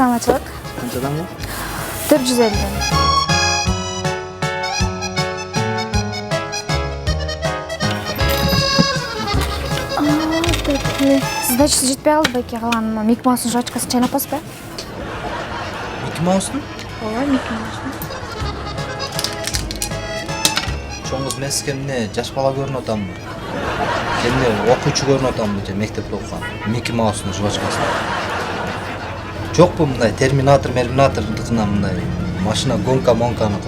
Саламатчылык. Канчадан бул? 450. Сдачасы жетпей калды байке, калган Мики Маустун жвачкасын чайнап баспы? Мики Маустун? Ооба, Мики Маустун. Чоң кыз мен сизге эмне жаш бала көрүнүп атамбы? Эмне окуучу көрүнүп атамбы же мектепте окуган? Мики Маустун жвачкасы. Жокпу мындай терминатор, мындай машина гонка монканыкы.